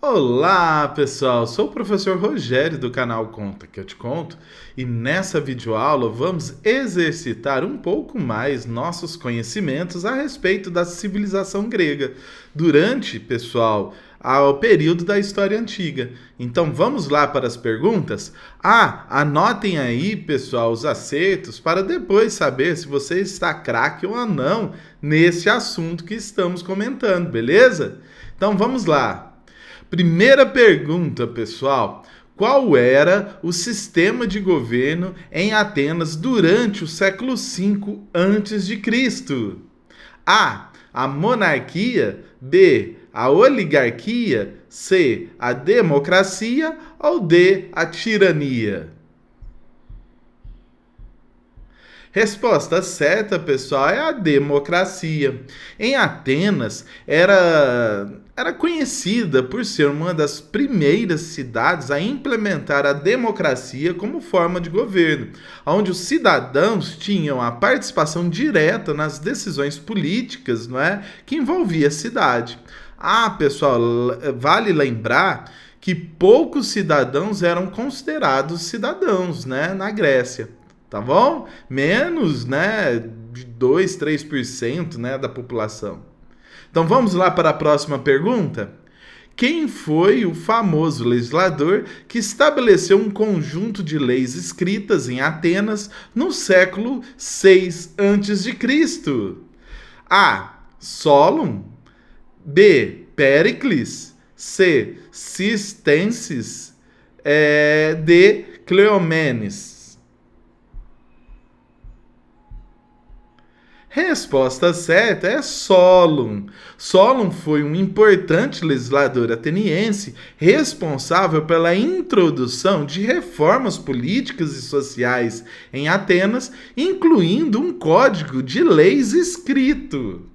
Olá, pessoal! Sou o professor Rogério do canal Conta que eu te conto e nessa videoaula vamos exercitar um pouco mais nossos conhecimentos a respeito da civilização grega durante, pessoal, ao período da história antiga. Então vamos lá para as perguntas? Anotem aí, pessoal, os acertos para depois saber se você está craque ou não nesse assunto que estamos comentando, beleza? Então vamos lá! Primeira pergunta, pessoal. Qual era o sistema de governo em Atenas durante o século V a.C.? A monarquia. B. A oligarquia. C. A democracia. Ou D. A tirania? Resposta certa, pessoal, é a democracia. Em Atenas, era conhecida por ser uma das primeiras cidades a implementar a democracia como forma de governo, onde os cidadãos tinham a participação direta nas decisões políticas, não é, que envolvia a cidade. Pessoal, vale lembrar que poucos cidadãos eram considerados cidadãos, né, na Grécia. Tá bom? Menos, né, de 2, 3%, né, da população. Então vamos lá para a próxima pergunta? Quem foi o famoso legislador que estabeleceu um conjunto de leis escritas em Atenas no século 6 a.C.? A. Solon. B. Péricles. C. Cistenses. D. Cleomenes. Resposta certa é Solon. Solon foi um importante legislador ateniense responsável pela introdução de reformas políticas e sociais em Atenas, incluindo um código de leis escrito.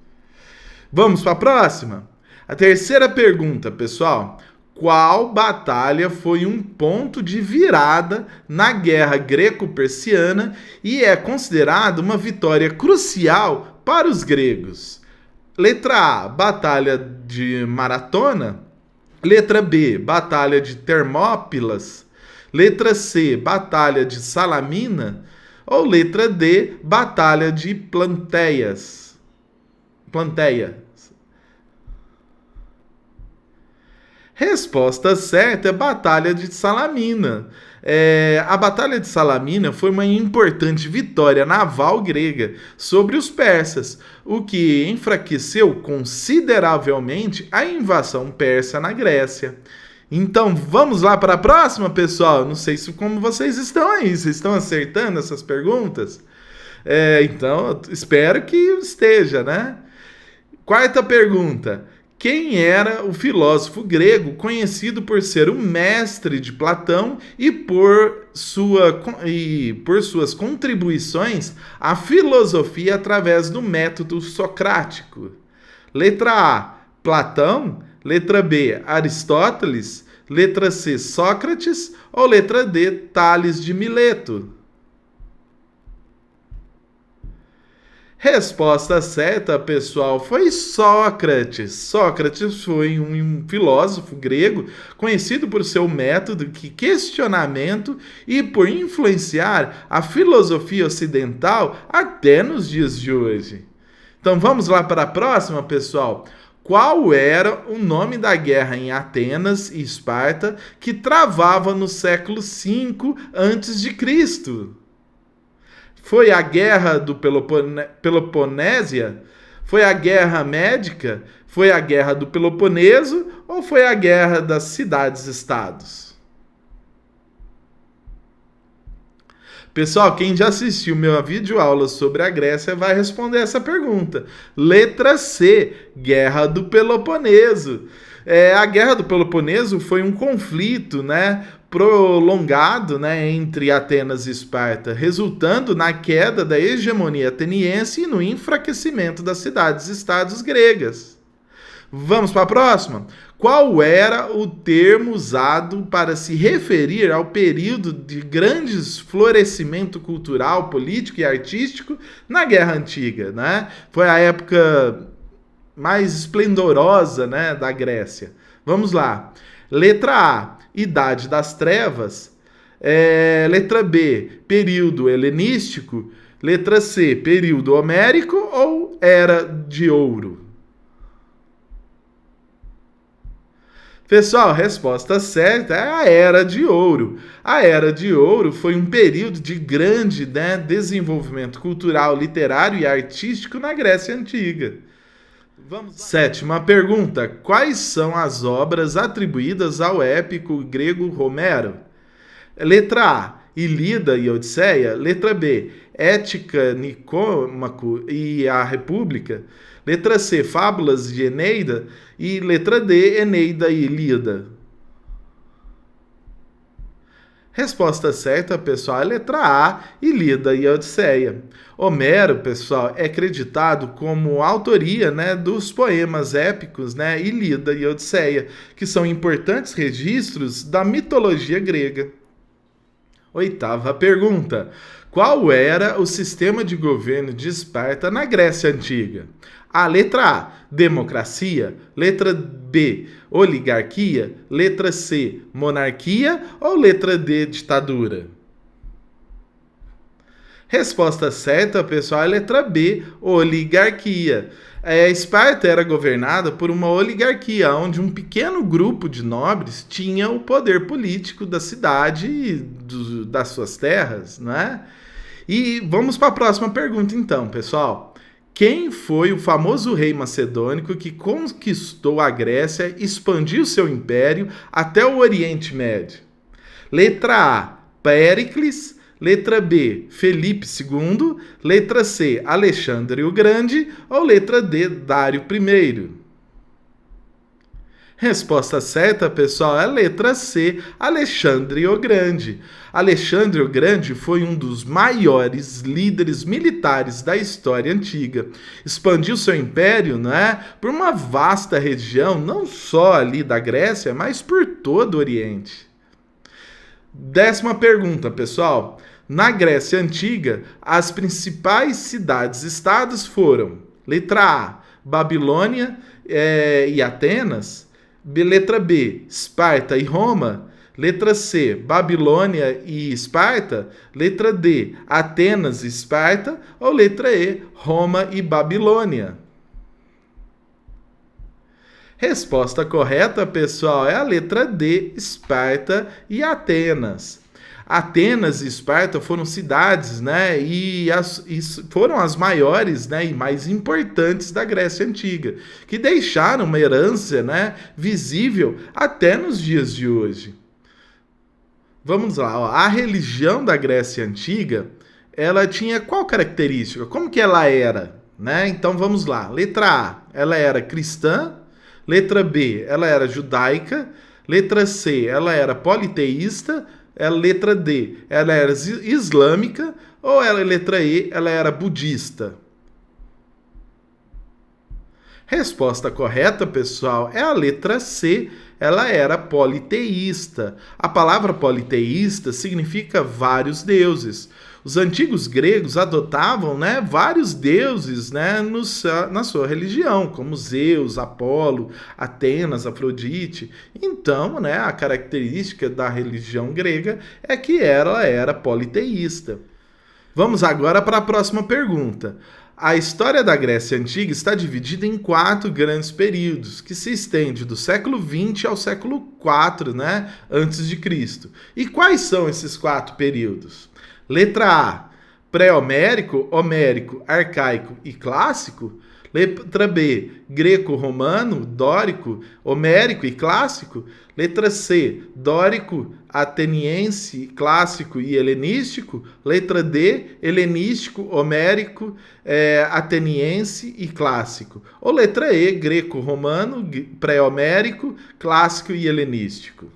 Vamos para a próxima? A terceira pergunta, pessoal. Qual batalha foi um ponto de virada na Guerra Greco-Persiana e é considerada uma vitória crucial para os gregos? Letra A, Batalha de Maratona. Letra B, Batalha de Termópilas. Letra C, Batalha de Salamina. Ou letra D, Batalha de Planteia. Resposta certa é Batalha de Salamina. A Batalha de Salamina foi uma importante vitória naval grega sobre os persas, o que enfraqueceu consideravelmente a invasão persa na Grécia. Então vamos lá para a próxima, pessoal. Não sei como vocês estão aí. Vocês estão acertando essas perguntas? Então, espero que esteja, né? Quarta pergunta. Quem era o filósofo grego conhecido por ser o mestre de Platão e por suas contribuições à filosofia através do método socrático? Letra A, Platão. Letra B, Aristóteles. Letra C, Sócrates. Ou letra D, Tales de Mileto? Resposta certa, pessoal, foi Sócrates. Sócrates foi um filósofo grego conhecido por seu método de questionamento e por influenciar a filosofia ocidental até nos dias de hoje. Então vamos lá para a próxima, pessoal. Qual era o nome da guerra em Atenas e Esparta que travava no século V a.C.? Foi a Guerra do Peloponésia? Foi a Guerra Médica? Foi a Guerra do Peloponeso? Ou foi a Guerra das Cidades-Estados? Pessoal, quem já assistiu minha videoaula sobre a Grécia vai responder essa pergunta. Letra C, Guerra do Peloponeso. A Guerra do Peloponeso foi um conflito, né, prolongado, né, entre Atenas e Esparta, resultando na queda da hegemonia ateniense e no enfraquecimento das cidades-estados gregas. Vamos para a próxima? Qual era o termo usado para se referir ao período de grande florescimento cultural, político e artístico na Guerra Antiga, né? Foi a época mais esplendorosa, né, da Grécia. Vamos lá. Letra A, Idade das Trevas. Letra B, período helenístico. Letra C, período homérico ou Era de Ouro? Pessoal, a resposta certa é a Era de Ouro. A Era de Ouro foi um período de grande, né, desenvolvimento cultural, literário e artístico na Grécia Antiga. Sétima pergunta. Quais são as obras atribuídas ao épico grego Homero? Letra A, Ilíada e Odisseia. Letra B, Ética, Nicômaco e a República. Letra C, Fábulas de Eneida. E letra D, Eneida e Ilíada. Resposta certa, pessoal, é letra A, Ilíada e Odisseia. Homero, pessoal, é acreditado como autoria, né, dos poemas épicos, né, Ilíada e Odisseia, que são importantes registros da mitologia grega. Oitava pergunta. Qual era o sistema de governo de Esparta na Grécia Antiga? A letra A, democracia. Letra B, oligarquia. Letra C, monarquia. Ou letra D, ditadura? Resposta certa, pessoal, é a letra B, oligarquia. Esparta era governada por uma oligarquia, onde um pequeno grupo de nobres tinha o poder político da cidade e das suas terras, né? E vamos para a próxima pergunta, então, pessoal. Quem foi o famoso rei macedônico que conquistou a Grécia e expandiu seu império até o Oriente Médio? Letra A, Péricles. Letra B, Felipe II. Letra C, Alexandre o Grande. Ou letra D, Dário I? Resposta certa, pessoal, é a letra C, Alexandre o Grande. Alexandre o Grande foi um dos maiores líderes militares da história antiga. Expandiu seu império, né, por uma vasta região, não só ali da Grécia, mas por todo o Oriente. Décima pergunta, pessoal. Na Grécia Antiga, as principais cidades-estados foram: letra A, Babilônia e Atenas. Letra B, Esparta e Roma. Letra C, Babilônia e Esparta. Letra D, Atenas e Esparta. Ou letra E, Roma e Babilônia? Resposta correta, pessoal, é a letra D, Esparta e Atenas. Atenas e Esparta foram cidades, né, e foram as maiores, né, e mais importantes da Grécia Antiga, que deixaram uma herança, né, visível até nos dias de hoje. Vamos lá, ó. A religião da Grécia Antiga, ela tinha qual característica? Como que ela era? Né? Então vamos lá. Letra A, ela era cristã. Letra B, ela era judaica. Letra C, ela era politeísta. Letra D, ela era islâmica. Ou letra E, ela era budista? Resposta correta, pessoal, é a letra C. Ela era politeísta. A palavra politeísta significa vários deuses. Os antigos gregos adotavam, né, vários deuses, né, na sua religião, como Zeus, Apolo, Atenas, Afrodite. Então, né, a característica da religião grega é que ela era politeísta. Vamos agora para a próxima pergunta. A história da Grécia Antiga está dividida em 4 grandes períodos, que se estende do século XX ao século IV, né, antes de Cristo. E quais são esses 4 períodos? Letra A, pré-homérico, homérico, arcaico e clássico. Letra B, greco-romano, dórico, homérico e clássico. Letra C, dórico, ateniense, clássico e helenístico. Letra D, helenístico, homérico, ateniense e clássico. Ou letra E, greco-romano, pré-homérico, clássico e helenístico.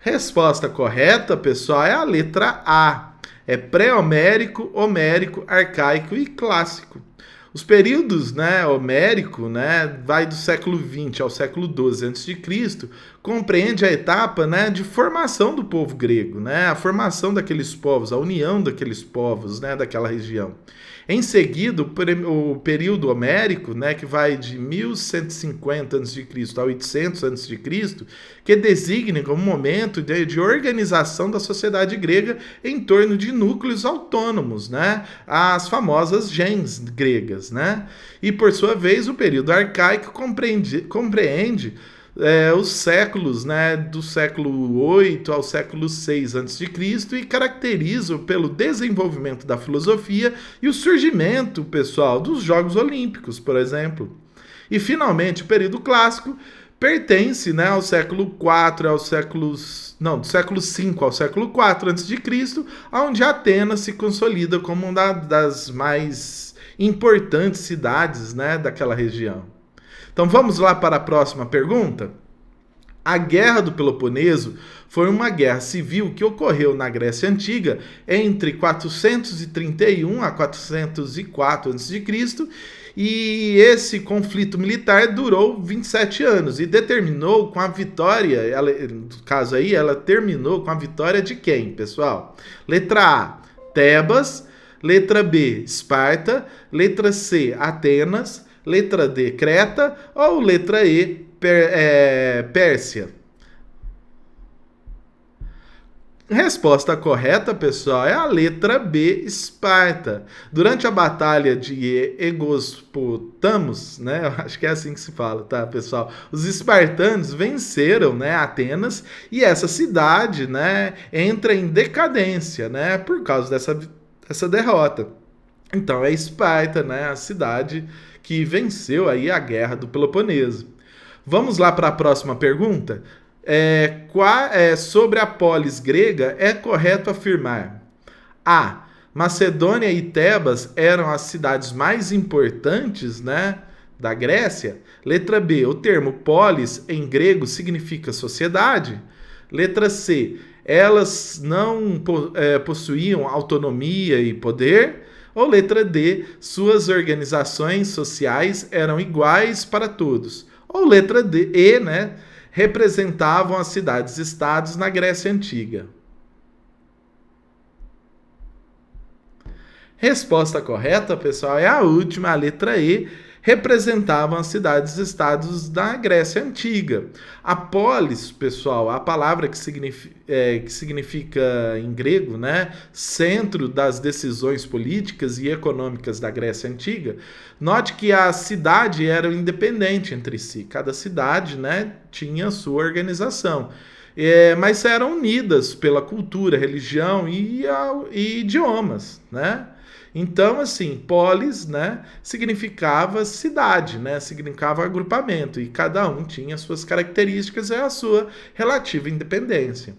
Resposta correta, pessoal, é a letra A. É pré-homérico, homérico, arcaico e clássico. Os períodos, né, homérico, né, vai do século XX ao século XII a.C., compreende a etapa, né, de formação do povo grego, né, a formação daqueles povos, a união daqueles povos, né, daquela região. Em seguida, o período homérico, né, que vai de 1150 a.C. a 800 a.C., que designa como momento de organização da sociedade grega em torno de núcleos autônomos, né, as famosas gens gregas. Né? E, por sua vez, o período arcaico compreende os séculos, né, do século 8 ao século 6 a.C. e caracteriza pelo desenvolvimento da filosofia e o surgimento, pessoal, dos Jogos Olímpicos, por exemplo. E, finalmente, o período clássico pertence, né, ao século 4 do século 5 ao século 4 a.C., onde Atenas se consolida como uma das mais importantes cidades, né, daquela região. Então vamos lá para a próxima pergunta? A Guerra do Peloponeso foi uma guerra civil que ocorreu na Grécia Antiga entre 431 a 404 a.C. E esse conflito militar durou 27 anos e determinou com a vitória, no caso aí, ela terminou com a vitória de quem, pessoal? Letra A, Tebas, letra B, Esparta, letra C, Atenas, letra D, Creta ou letra E, Pérsia? Resposta correta, pessoal, é a letra B, Esparta. Durante a batalha de Egospotamus, né? Eu acho que é assim que se fala, tá, pessoal? Os espartanos venceram, né, Atenas, e essa cidade, né, entra em decadência, né, por causa dessa derrota. Então é Esparta, né, a cidade que venceu aí a Guerra do Peloponeso. Vamos lá para a próxima pergunta? Sobre a polis grega, é correto afirmar: A. Macedônia e Tebas eram as cidades mais importantes, né, da Grécia. Letra B. O termo polis em grego significa sociedade. Letra C. Elas não possuíam autonomia e poder. Ou letra D. Suas organizações sociais eram iguais para todos. Ou letra E, né, representavam as cidades-estados na Grécia Antiga. Resposta correta, pessoal, é a última, a letra E, representavam as cidades-estados da Grécia Antiga. A polis, pessoal, a palavra que significa em grego, né, centro das decisões políticas e econômicas da Grécia Antiga. Note que a cidade era independente entre si. Cada cidade, né, tinha a sua organização. Mas eram unidas pela cultura, religião e idiomas, né? Então, assim, polis, né, significava cidade, né, significava agrupamento, e cada um tinha suas características e a sua relativa independência.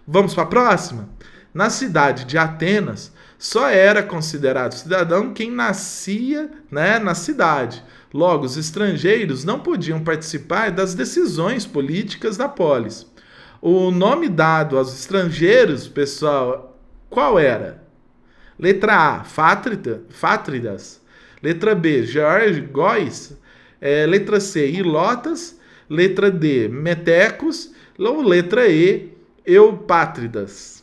Vamos para a próxima? Na cidade de Atenas, só era considerado cidadão quem nascia, né, na cidade. Logo, os estrangeiros não podiam participar das decisões políticas da polis. O nome dado aos estrangeiros, pessoal, qual era? Letra A, Fátridas. Letra B, Geórgos. Letra C, Ilotas. Letra D, Metecos. Ou letra E, Eupátridas.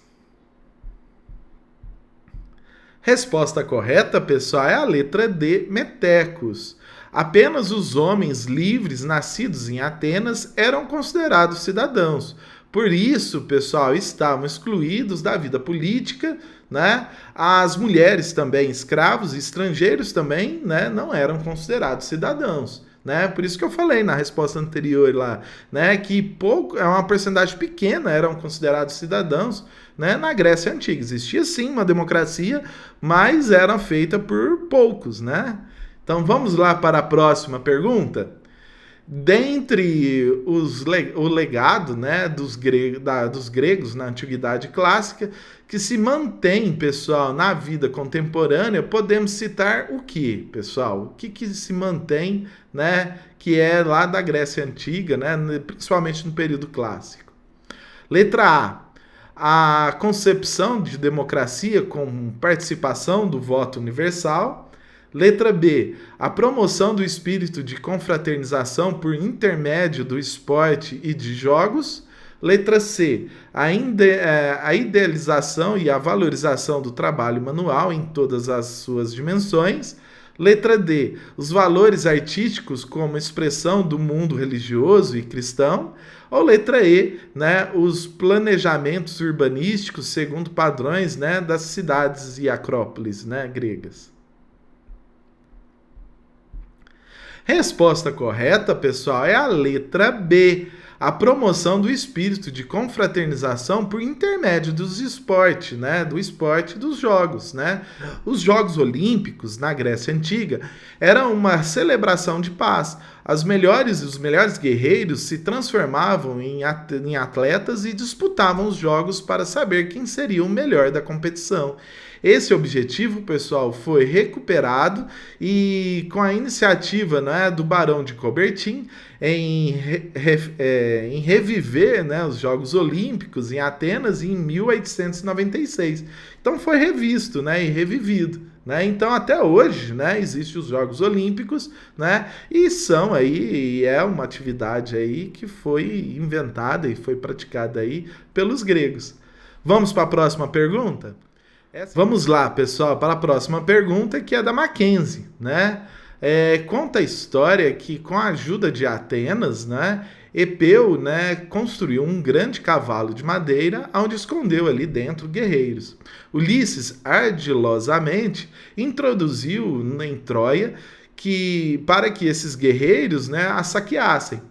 Resposta correta, pessoal, é a letra D, Metecos. Apenas os homens livres nascidos em Atenas eram considerados cidadãos. Por isso, pessoal, estavam excluídos da vida política, né? As mulheres também, escravos e estrangeiros também, né, não eram considerados cidadãos. Né? Por isso que eu falei na resposta anterior lá, né, que uma porcentagem pequena eram considerados cidadãos, né, na Grécia Antiga. Existia sim uma democracia, mas era feita por poucos, né? Então vamos lá para a próxima pergunta. Dentre o legado, né, dos gregos na Antiguidade Clássica, que se mantém, pessoal, na vida contemporânea, podemos citar o que, pessoal? O que se mantém, né, que é lá da Grécia Antiga, né, principalmente no período clássico? Letra A, a concepção de democracia com participação do voto universal. Letra B, a promoção do espírito de confraternização por intermédio do esporte e de jogos. Letra C, a idealização e a valorização do trabalho manual em todas as suas dimensões. Letra D, os valores artísticos como expressão do mundo religioso e cristão. Ou letra E, né, os planejamentos urbanísticos segundo padrões, né, das cidades e acrópolis, né, gregas. Resposta correta, pessoal, é a letra B. A promoção do espírito de confraternização por intermédio dos esportes, né? Do esporte e dos jogos, né? Os Jogos Olímpicos, na Grécia Antiga, eram uma celebração de paz. Os melhores guerreiros se transformavam em atletas e disputavam os jogos para saber quem seria o melhor da competição. Esse objetivo, pessoal, foi recuperado e com a iniciativa, né, do Barão de Coubertin em reviver, né, os Jogos Olímpicos em Atenas em 1896. Então foi revisto, né, e revivido. Né? Então até hoje, né, existem os Jogos Olímpicos, né, e são aí, é uma atividade aí que foi inventada e foi praticada aí pelos gregos. Vamos para a próxima pergunta? Vamos lá, pessoal, para a próxima pergunta, que é da Mackenzie, né? Conta a história que, com a ajuda de Atenas, né, Epeu, né, construiu um grande cavalo de madeira, onde escondeu ali dentro guerreiros. Ulisses, ardilosamente, introduziu em Troia para que esses guerreiros, né, a saqueassem.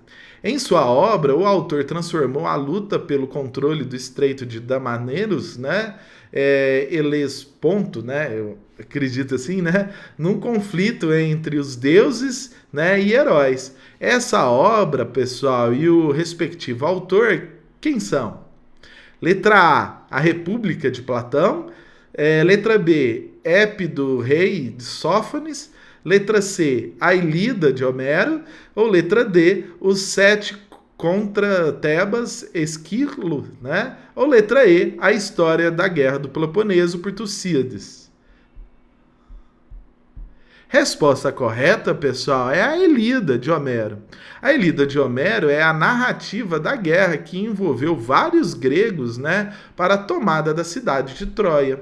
Em sua obra, o autor transformou a luta pelo controle do Estreito de Dardanelos, né, Helesponto, né, eu acredito assim, né, num conflito entre os deuses, né, e heróis. Essa obra, pessoal, e o respectivo autor, quem são? Letra A República de Platão. Letra B, Épido, Rei de Sófones. Letra C, a Ilíada de Homero. Ou letra D, os Sete contra Tebas, Esquilo, né? Ou letra E, a história da Guerra do Peloponeso por Tucídides. Resposta correta, pessoal, é a Ilíada de Homero. A Ilíada de Homero é a narrativa da guerra que envolveu vários gregos, né, para a tomada da cidade de Troia.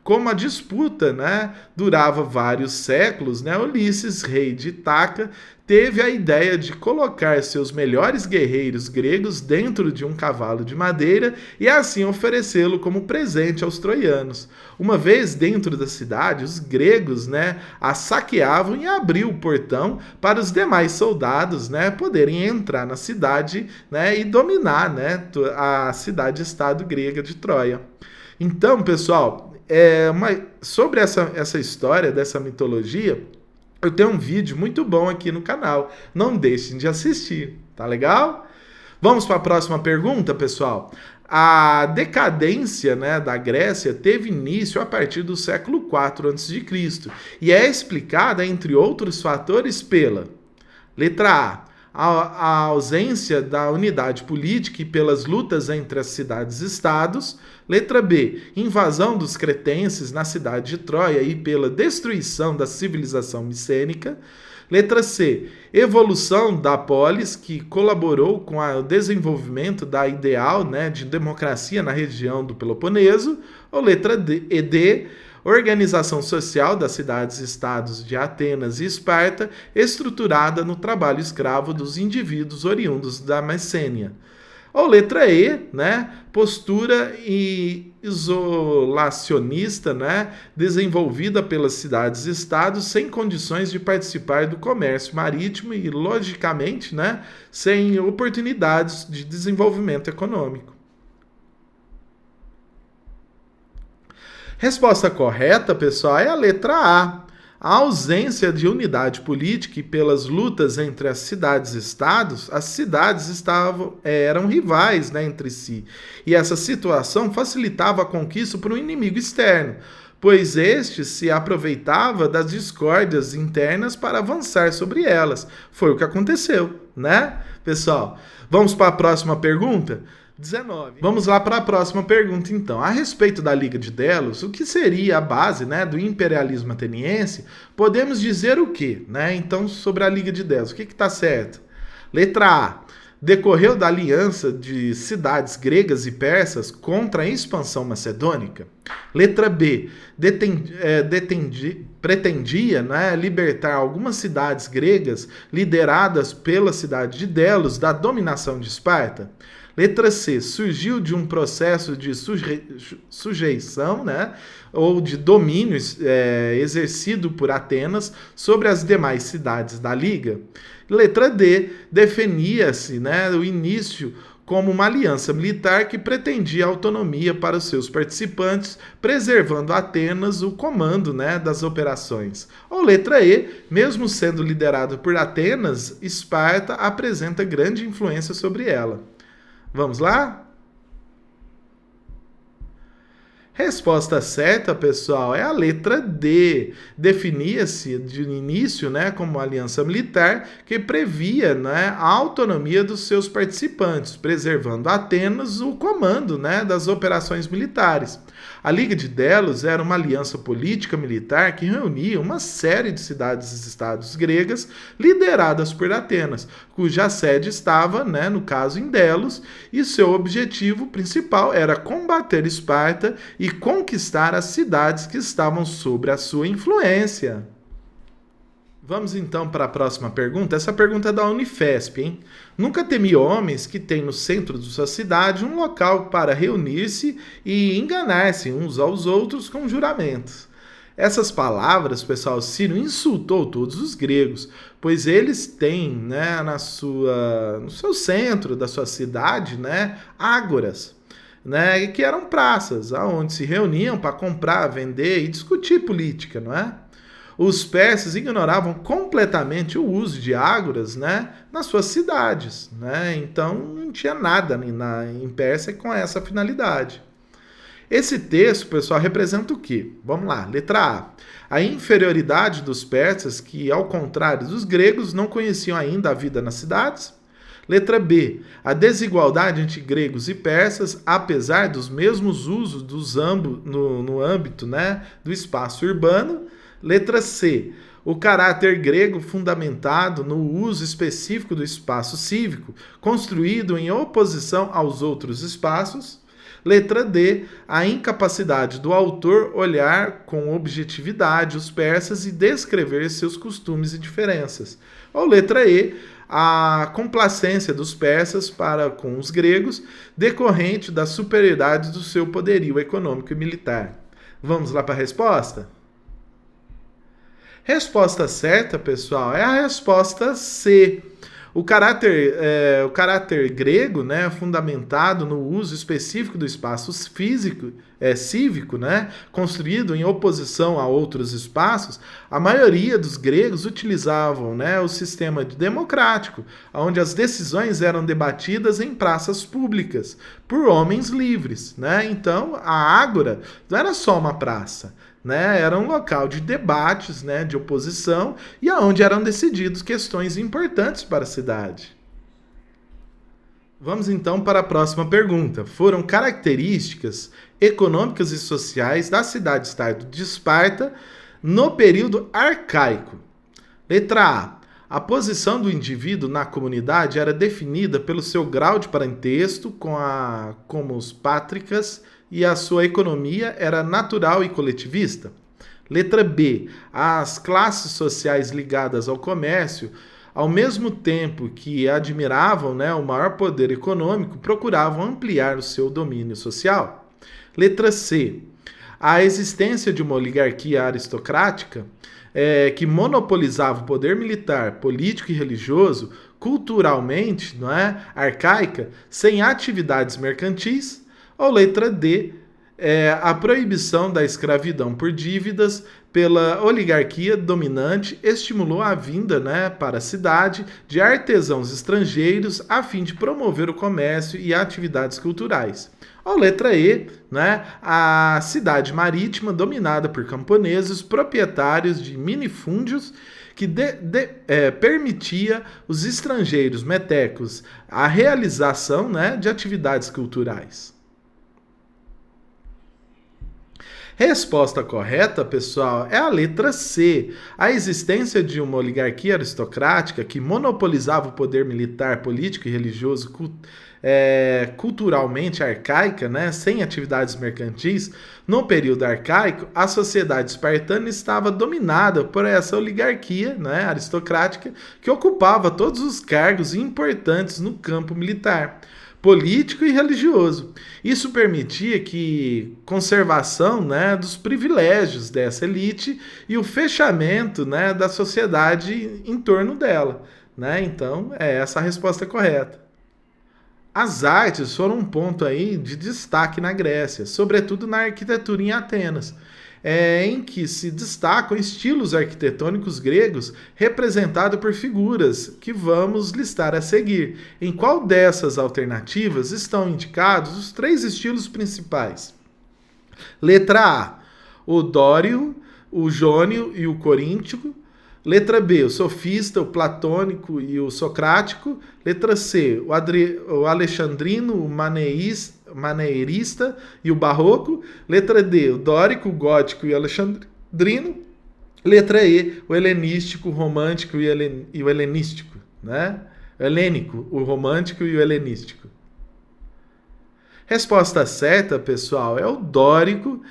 Como a disputa, né, durava vários séculos, né, Ulisses, rei de Ítaca, teve a ideia de colocar seus melhores guerreiros gregos dentro de um cavalo de madeira e assim oferecê-lo como presente aos troianos. Uma vez dentro da cidade, os gregos, né, a saqueavam e abriam o portão para os demais soldados, né, poderem entrar na cidade, né, e dominar, né, a cidade-estado grega de Troia. Então, pessoal, sobre essa história, dessa mitologia, eu tenho um vídeo muito bom aqui no canal. Não deixem de assistir, tá legal? Vamos para a próxima pergunta, pessoal? A decadência, né, da Grécia teve início a partir do século IV a.C. e é explicada, entre outros fatores, pela letra A ausência da unidade política e pelas lutas entre as cidades-estados. Letra B, invasão dos cretenses na cidade de Troia e pela destruição da civilização micênica. Letra C, evolução da polis, que colaborou com o desenvolvimento da ideal, né, de democracia na região do Peloponeso. Ou letra D, organização social das cidades-estados de Atenas e Esparta, estruturada no trabalho escravo dos indivíduos oriundos da Messênia. Ou letra E, né, postura isolacionista, né, desenvolvida pelas cidades-estados sem condições de participar do comércio marítimo e, logicamente, né, sem oportunidades de desenvolvimento econômico. Resposta correta, pessoal, é a letra A. A ausência de unidade política e pelas lutas entre as cidades-estados, as cidades eram rivais, né, entre si. E essa situação facilitava a conquista por um inimigo externo, pois este se aproveitava das discórdias internas para avançar sobre elas. Foi o que aconteceu, né, pessoal? Vamos para a próxima pergunta? 19. Vamos lá para a próxima pergunta, então. A respeito da Liga de Delos, o que seria a base, né, do imperialismo ateniense? Podemos dizer o quê, né? Então, sobre a Liga de Delos, o que está certo? Letra A. decorreu da aliança de cidades gregas e persas contra a expansão macedônica. Letra B, pretendia, né, libertar algumas cidades gregas lideradas pela cidade de Delos da dominação de Esparta. Letra C, surgiu de um processo de sujeição, né, ou de domínio exercido por Atenas sobre as demais cidades da Liga. Letra D, definia-se, né, o início como uma aliança militar que pretendia autonomia para os seus participantes, preservando Atenas o comando, né, das operações. Ou letra E, mesmo sendo liderado por Atenas, Esparta apresenta grande influência sobre ela. Vamos lá? Resposta certa, pessoal, é a letra D. Definia-se de início, né, como uma aliança militar que previa, né, a autonomia dos seus participantes, preservando Atenas o comando, né, das operações militares. A Liga de Delos era uma aliança política militar que reunia uma série de cidades-estados gregas lideradas por Atenas, cuja sede estava, né, no caso, em Delos, e seu objetivo principal era combater Esparta e conquistar as cidades que estavam sob a sua influência. Vamos então para a próxima pergunta. Essa pergunta é da Unifesp, hein? Nunca temi homens que têm no centro de sua cidade um local para reunir-se e enganar-se uns aos outros com juramentos. Essas palavras, pessoal, Ciro insultou todos os gregos, pois eles têm, né, no seu centro da sua cidade, né, ágoras, né, que eram praças, onde se reuniam para comprar, vender e discutir política, não é? Os persas ignoravam completamente o uso de ágoras, né, nas suas cidades, né? Então não tinha nada em Pérsia com essa finalidade. Esse texto, pessoal, representa o quê? Vamos lá, letra A. A inferioridade dos persas, que, ao contrário dos gregos, não conheciam ainda a vida nas cidades. Letra B. A desigualdade entre gregos e persas, apesar dos mesmos usos no âmbito, né, do espaço urbano. Letra C. O caráter grego fundamentado no uso específico do espaço cívico, construído em oposição aos outros espaços. Letra D. A incapacidade do autor olhar com objetividade os persas e descrever seus costumes e diferenças. Ou letra E. A complacência dos persas para com os gregos, decorrente da superioridade do seu poderio econômico e militar. Vamos lá para a resposta? Resposta certa, pessoal, é a resposta C. O caráter grego, né, fundamentado no uso específico do espaço cívico, né, construído em oposição a outros espaços, a maioria dos gregos utilizavam, né, o sistema democrático, onde as decisões eram debatidas em praças públicas por homens livres, né? Então, a ágora não era só uma praça, né? Era um local de debates, né, de oposição, e aonde eram decididas questões importantes para a cidade. Vamos então para a próxima pergunta. Foram características econômicas e sociais da cidade-estado de Esparta no período arcaico. Letra A. A posição do indivíduo na comunidade era definida pelo seu grau de parentesco como os pátricas, e a sua economia era natural e coletivista. Letra B. As classes sociais ligadas ao comércio, ao mesmo tempo que admiravam, né, o maior poder econômico, procuravam ampliar o seu domínio social. Letra C. A existência de uma oligarquia aristocrática que monopolizava o poder militar, político e religioso, culturalmente, não é, arcaica, sem atividades mercantis. Ou letra D, a proibição da escravidão por dívidas pela oligarquia dominante estimulou a vinda, né, para a cidade de artesãos estrangeiros a fim de promover o comércio e atividades culturais. Ou letra E, né, a cidade marítima dominada por camponeses proprietários de minifúndios que permitia os estrangeiros metecos a realização, né, de atividades culturais. Resposta correta, pessoal, é a letra C. A existência de uma oligarquia aristocrática que monopolizava o poder militar, político e religioso culturalmente arcaica, né, sem atividades mercantis, no período arcaico, a sociedade espartana estava dominada por essa oligarquia, né, aristocrática que ocupava todos os cargos importantes no campo militar, político e religioso. Isso permitia que conservação, né, dos privilégios dessa elite e o fechamento, né, da sociedade em torno dela. Né? Então, é essa a resposta correta. As artes foram um ponto aí de destaque na Grécia, sobretudo na arquitetura em Atenas, em que se destacam estilos arquitetônicos gregos representados por figuras que vamos listar a seguir. Em qual dessas alternativas estão indicados os três estilos principais? Letra A, o dório, o jônio e o coríntico. Letra B, o sofista, o platônico e o socrático. Letra C, o alexandrino, o maneirista e o barroco. Letra D, o dórico, o gótico e o alexandrino. Letra E, o helenístico, o romântico e o helenístico. Né? Helênico, o romântico e o helenístico. Resposta certa, pessoal, é o dórico,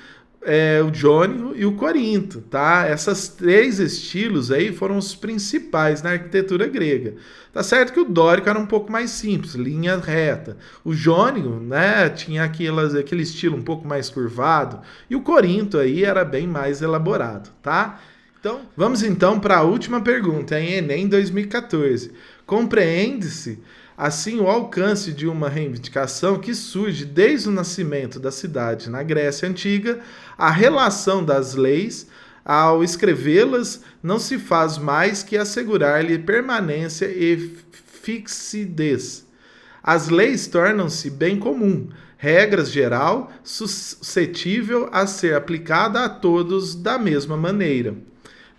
o jônio e o corinto, tá? Essas três estilos aí foram os principais na arquitetura grega. Tá certo que o dórico era um pouco mais simples, linha reta. O jônio, né, tinha aquele estilo um pouco mais curvado. E o corinto aí era bem mais elaborado, tá? Então, vamos então para a última pergunta, em Enem 2014. Compreende-se assim o alcance de uma reivindicação que surge desde o nascimento da cidade na Grécia Antiga, a relação das leis, ao escrevê-las, não se faz mais que assegurar-lhe permanência e fixidez. As leis tornam-se bem comum, regras geral, suscetível a ser aplicada a todos da mesma maneira.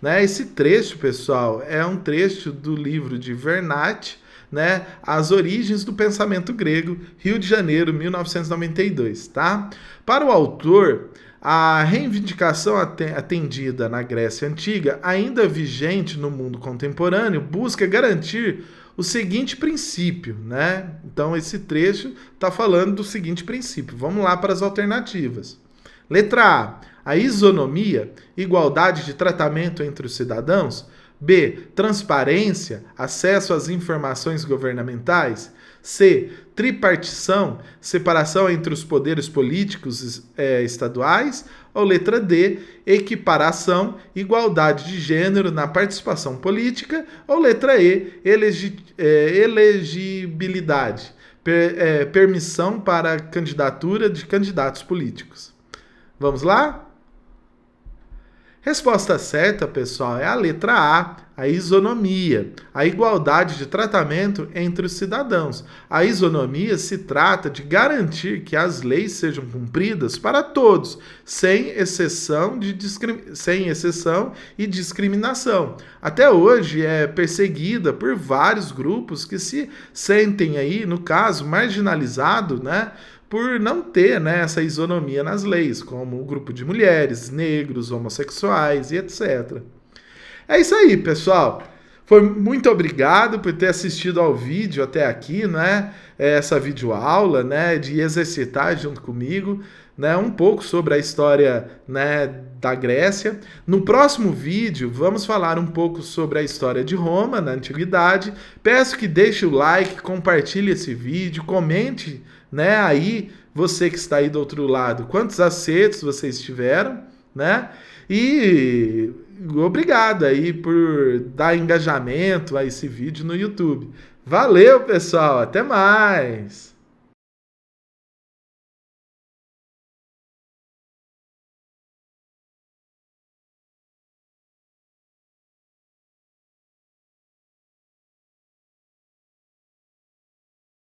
Né? Esse trecho, pessoal, é um trecho do livro de Vernat, né, As Origens do Pensamento Grego, Rio de Janeiro, 1992. Tá? Para o autor, a reivindicação atendida na Grécia Antiga, ainda vigente no mundo contemporâneo, busca garantir o seguinte princípio. Né? Então, esse trecho está falando do seguinte princípio. Vamos lá para as alternativas. Letra A isonomia, igualdade de tratamento entre os cidadãos. B, transparência, acesso às informações governamentais. C, tripartição, separação entre os poderes políticos estaduais. Ou letra D, equiparação, igualdade de gênero na participação política. Ou letra E, elegibilidade, permissão para candidatura de candidatos políticos. Vamos lá? Resposta certa, pessoal, é a letra A, a isonomia, a igualdade de tratamento entre os cidadãos. A isonomia se trata de garantir que as leis sejam cumpridas para todos, sem exceção e discriminação. Até hoje é perseguida por vários grupos que se sentem aí, no caso, marginalizados, né? Por não ter, né, essa isonomia nas leis, como o grupo de mulheres, negros, homossexuais e etc. É isso aí, pessoal. Muito obrigado por ter assistido ao vídeo até aqui, né? Essa videoaula, né, de exercitar junto comigo, né, um pouco sobre a história, né, da Grécia. No próximo vídeo, vamos falar um pouco sobre a história de Roma na Antiguidade. Peço que deixe o like, compartilhe esse vídeo, comente, né, aí, você que está aí do outro lado, quantos acertos vocês tiveram, né? E obrigado aí por dar engajamento a esse vídeo no YouTube. Valeu, pessoal, até mais!